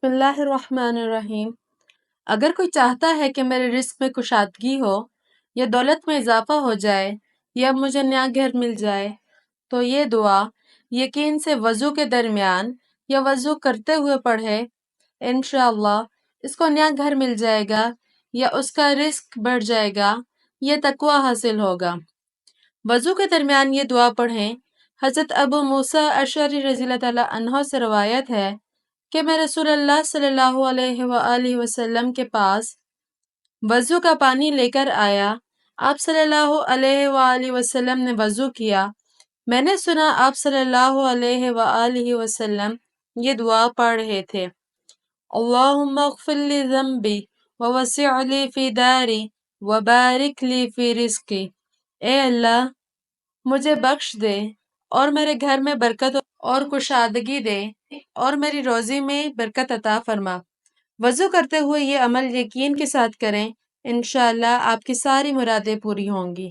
بسم اللہ الرحمن الرحیم۔ اگر کوئی چاہتا ہے کہ میرے رزق میں کشادگی ہو یا دولت میں اضافہ ہو جائے یا مجھے نیا گھر مل جائے تو یہ دعا یقین سے وضو کے درمیان یا وضو کرتے ہوئے پڑھے، انشاءاللہ اس کو نیا گھر مل جائے گا یا اس کا رزق بڑھ جائے گا، یہ تقوی حاصل ہوگا۔ وضو کے درمیان یہ دعا پڑھیں۔ حضرت ابو موسیٰ اشعری رضی اللہ تعالیٰ عنہ سے روایت ہے کہ میں رسول اللہ صلی اللہ علیہ وآلہ وسلم کے پاس وضو کا پانی لے کر آیا۔ آپ صلی اللہ علیہ وآلہ وسلم نے وضو کیا۔ میں نے سنا آپ صلی اللہ علیہ وآلہ وسلم یہ دعا پڑھ رہے تھے: اللہم اغفر لی ذنبی ووسع لی فی داری وبارک لی فی رزقی۔ اے اللہ مجھے بخش دے اور میرے گھر میں برکت اور کشادگی دے اور میری روزی میں برکت عطا فرما۔ وضو کرتے ہوئے یہ عمل یقین کے ساتھ کریں، انشاءاللہ آپ کی ساری مرادیں پوری ہوں گی۔